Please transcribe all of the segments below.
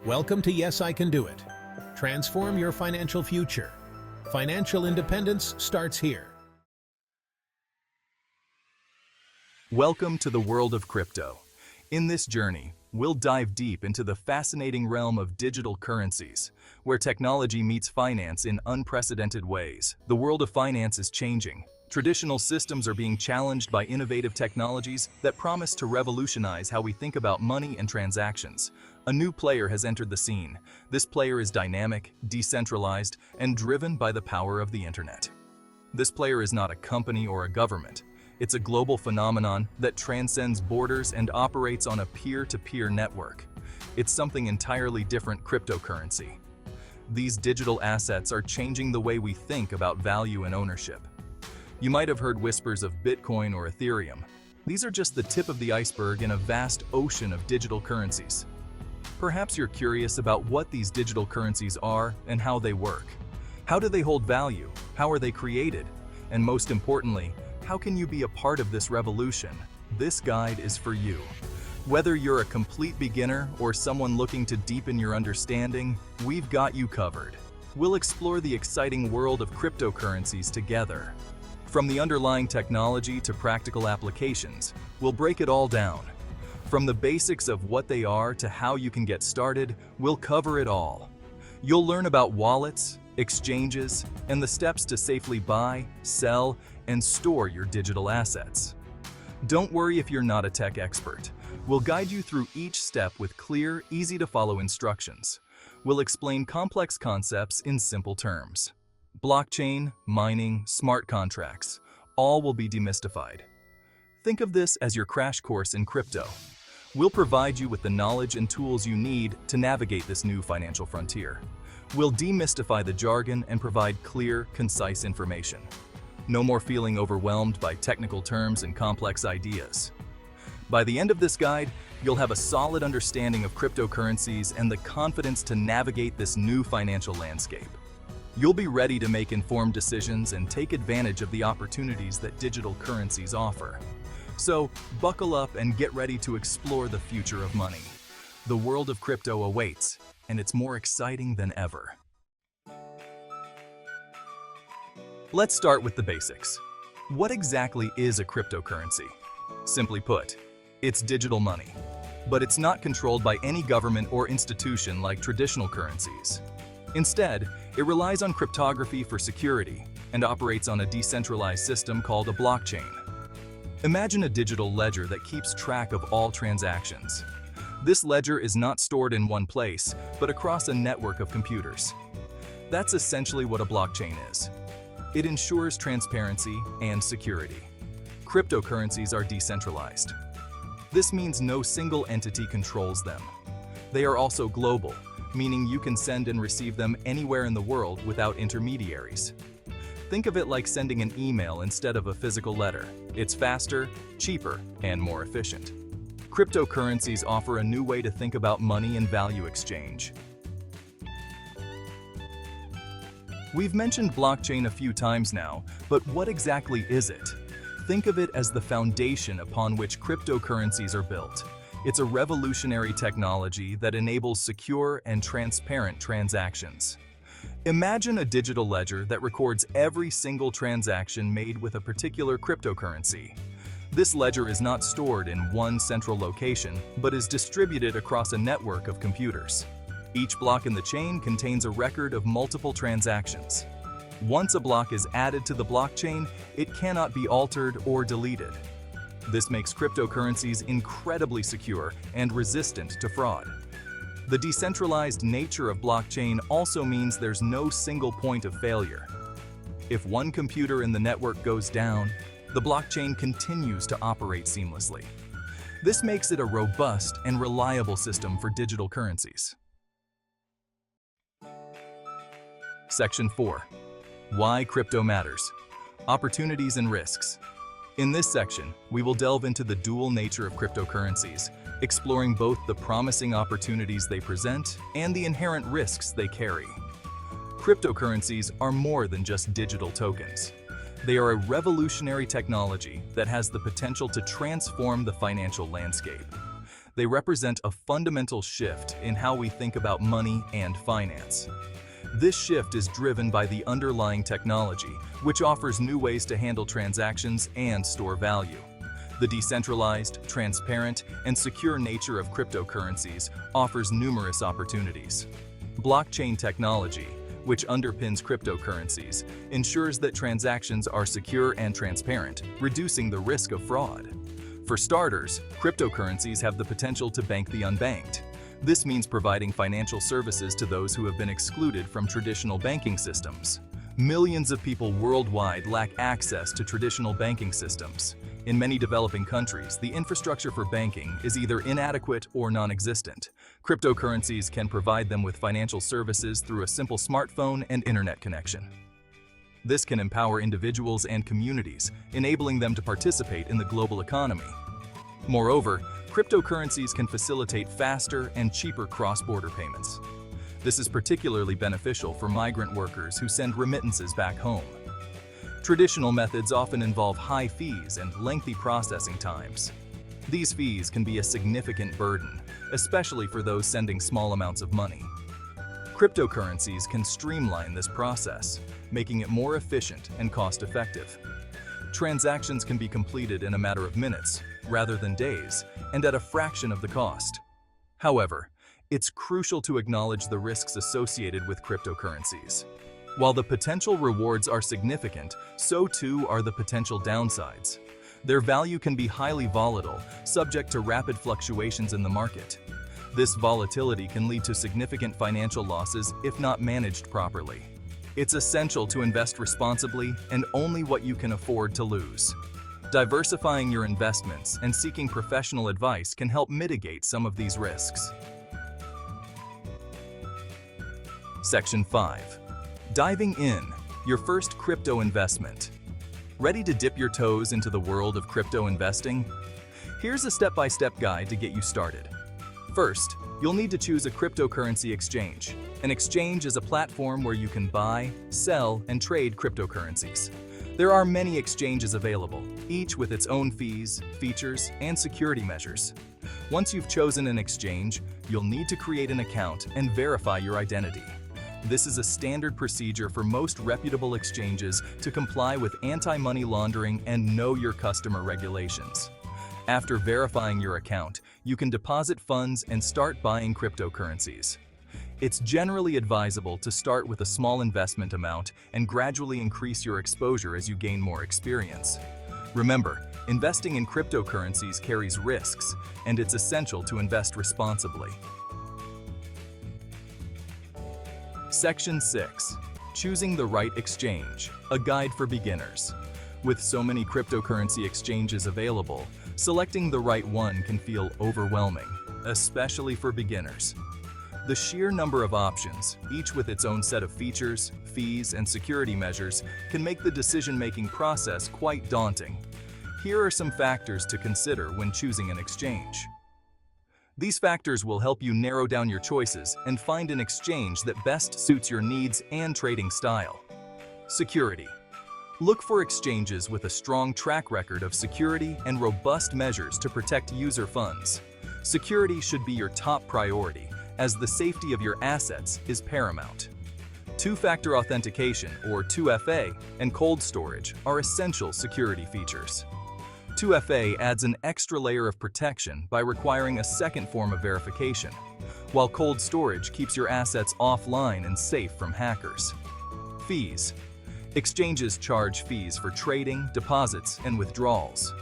Welcome to Yes, I Can Do It. Transform your financial future. Financial independence starts here. Welcome to the world of crypto. In this journey, we'll dive deep into the fascinating realm of digital currencies, where technology meets finance in unprecedented ways. The world of finance is changing. Traditional systems are being challenged by innovative technologies that promise to revolutionize how we think about money and transactions. A new player has entered the scene. This player is dynamic, decentralized, and driven by the power of the internet. This player is not a company or a government. It's a global phenomenon that transcends borders and operates on a peer-to-peer network. It's something entirely different: cryptocurrency. These digital assets are changing the way we think about value and ownership. You might have heard whispers of Bitcoin or Ethereum. These are just the tip of the iceberg in a vast ocean of digital currencies. Perhaps you're curious about what these digital currencies are and how they work. How do they hold value? How are they created? And most importantly, how can you be a part of this revolution? This guide is for you. Whether you're a complete beginner or someone looking to deepen your understanding, we've got you covered. We'll explore the exciting world of cryptocurrencies together. From the underlying technology to practical applications, we'll break it all down. From the basics of what they are to how you can get started, we'll cover it all. You'll learn about wallets, exchanges, and the steps to safely buy, sell, and store your digital assets. Don't worry if you're not a tech expert. We'll guide you through each step with clear, easy-to-follow instructions. We'll explain complex concepts in simple terms. Blockchain, mining, smart contracts, all will be demystified. Think of this as your crash course in crypto. We'll provide you with the knowledge and tools you need to navigate this new financial frontier. We'll demystify the jargon and provide clear, concise information. No more feeling overwhelmed by technical terms and complex ideas. By the end of this guide, you'll have a solid understanding of cryptocurrencies and the confidence to navigate this new financial landscape. You'll be ready to make informed decisions and take advantage of the opportunities that digital currencies offer. So, buckle up and get ready to explore the future of money. The world of crypto awaits, and it's more exciting than ever. Let's start with the basics. What exactly is a cryptocurrency? Simply put, it's digital money. But it's not controlled by any government or institution like traditional currencies. Instead, it relies on cryptography for security and operates on a decentralized system called a blockchain. Imagine a digital ledger that keeps track of all transactions. This ledger is not stored in one place, but across a network of computers. That's essentially what a blockchain is. It ensures transparency and security. Cryptocurrencies are decentralized. This means no single entity controls them. They are also global, meaning you can send and receive them anywhere in the world without intermediaries. Think of it like sending an email instead of a physical letter. It's faster, cheaper, and more efficient. Cryptocurrencies offer a new way to think about money and value exchange. We've mentioned blockchain a few times now, but what exactly is it? Think of it as the foundation upon which cryptocurrencies are built. It's a revolutionary technology that enables secure and transparent transactions. Imagine a digital ledger that records every single transaction made with a particular cryptocurrency. This ledger is not stored in one central location, but is distributed across a network of computers. Each block in the chain contains a record of multiple transactions. Once a block is added to the blockchain, it cannot be altered or deleted. This makes cryptocurrencies incredibly secure and resistant to fraud. The decentralized nature of blockchain also means there's no single point of failure. If one computer in the network goes down, the blockchain continues to operate seamlessly. This makes it a robust and reliable system for digital currencies. Section 4. Why crypto matters. Opportunities and risks. In this section, we will delve into the dual nature of cryptocurrencies, exploring both the promising opportunities they present and the inherent risks they carry. Cryptocurrencies are more than just digital tokens. They are a revolutionary technology that has the potential to transform the financial landscape. They represent a fundamental shift in how we think about money and finance. This shift is driven by the underlying technology, which offers new ways to handle transactions and store value. The decentralized, transparent, and secure nature of cryptocurrencies offers numerous opportunities. Blockchain technology, which underpins cryptocurrencies, ensures that transactions are secure and transparent, reducing the risk of fraud. For starters, cryptocurrencies have the potential to bank the unbanked. This means providing financial services to those who have been excluded from traditional banking systems. Millions of people worldwide lack access to traditional banking systems. In many developing countries, the infrastructure for banking is either inadequate or non-existent. Cryptocurrencies can provide them with financial services through a simple smartphone and internet connection. This can empower individuals and communities, enabling them to participate in the global economy. Moreover, cryptocurrencies can facilitate faster and cheaper cross-border payments. This is particularly beneficial for migrant workers who send remittances back home. Traditional methods often involve high fees and lengthy processing times. These fees can be a significant burden, especially for those sending small amounts of money. Cryptocurrencies can streamline this process, making it more efficient and cost-effective. Transactions can be completed in a matter of minutes, rather than days, and at a fraction of the cost. However, it's crucial to acknowledge the risks associated with cryptocurrencies. While the potential rewards are significant, so too are the potential downsides. Their value can be highly volatile, subject to rapid fluctuations in the market. This volatility can lead to significant financial losses if not managed properly. It's essential to invest responsibly and only what you can afford to lose. Diversifying your investments and seeking professional advice can help mitigate some of these risks. Section 5. Diving in, your first crypto investment. Ready to dip your toes into the world of crypto investing? Here's a step-by-step guide to get you started. First, you'll need to choose a cryptocurrency exchange. An exchange is a platform where you can buy, sell, and trade cryptocurrencies. There are many exchanges available, each with its own fees, features, and security measures. Once you've chosen an exchange, you'll need to create an account and verify your identity. This is a standard procedure for most reputable exchanges to comply with anti-money laundering and know your customer regulations. After verifying your account, you can deposit funds and start buying cryptocurrencies. It's generally advisable to start with a small investment amount and gradually increase your exposure as you gain more experience. Remember, investing in cryptocurrencies carries risks, and it's essential to invest responsibly. Section 6. Choosing the right exchange, a guide for beginners. With so many cryptocurrency exchanges available, selecting the right one can feel overwhelming, especially for beginners. The sheer number of options, each with its own set of features, fees, and security measures, can make the decision-making process quite daunting. Here are some factors to consider when choosing an exchange. These factors will help you narrow down your choices and find an exchange that best suits your needs and trading style. Security. Look for exchanges with a strong track record of security and robust measures to protect user funds. Security should be your top priority, as the safety of your assets is paramount. Two-factor authentication, or 2FA, and cold storage are essential security features. 2FA adds an extra layer of protection by requiring a second form of verification, while cold storage keeps your assets offline and safe from hackers. Fees. Exchanges charge fees for trading, deposits, and withdrawals.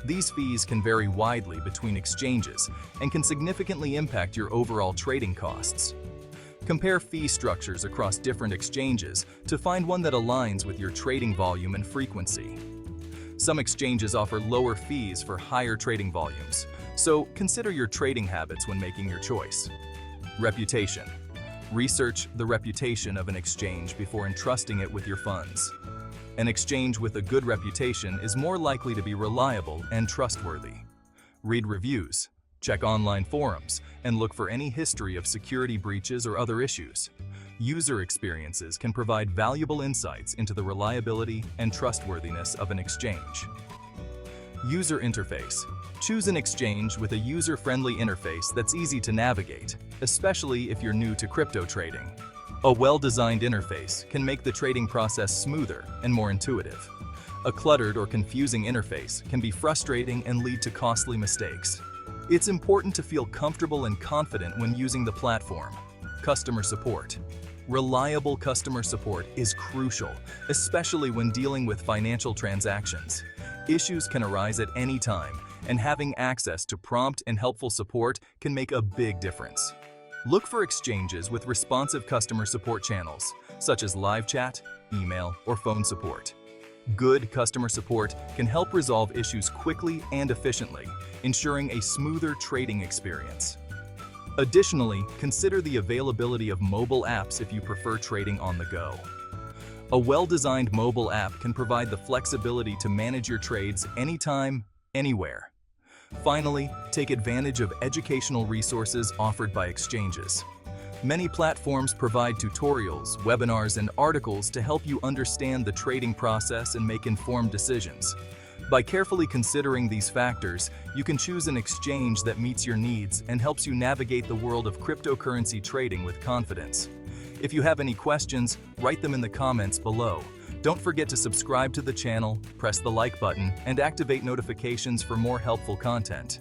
These fees can vary widely between exchanges and can significantly impact your overall trading costs. Compare fee structures across different exchanges to find one that aligns with your trading volume and frequency. Some exchanges offer lower fees for higher trading volumes, so consider your trading habits when making your choice. Reputation. Research the reputation of an exchange before entrusting it with your funds. An exchange with a good reputation is more likely to be reliable and trustworthy. Read reviews, check online forums, and look for any history of security breaches or other issues. User experiences can provide valuable insights into the reliability and trustworthiness of an exchange. User interface. Choose an exchange with a user-friendly interface that's easy to navigate, especially if you're new to crypto trading. A well-designed interface can make the trading process smoother and more intuitive. A cluttered or confusing interface can be frustrating and lead to costly mistakes. It's important to feel comfortable and confident when using the platform. Customer support. Reliable customer support is crucial, especially when dealing with financial transactions. Issues can arise at any time, and having access to prompt and helpful support can make a big difference. Look for exchanges with responsive customer support channels, such as live chat, email, or phone support. Good customer support can help resolve issues quickly and efficiently, ensuring a smoother trading experience. Additionally, consider the availability of mobile apps if you prefer trading on the go. A well-designed mobile app can provide the flexibility to manage your trades anytime, anywhere. Finally, take advantage of educational resources offered by exchanges. Many platforms provide tutorials, webinars, and articles to help you understand the trading process and make informed decisions. By carefully considering these factors, you can choose an exchange that meets your needs and helps you navigate the world of cryptocurrency trading with confidence. If you have any questions, write them in the comments below. Don't forget to subscribe to the channel, press the like button, and activate notifications for more helpful content.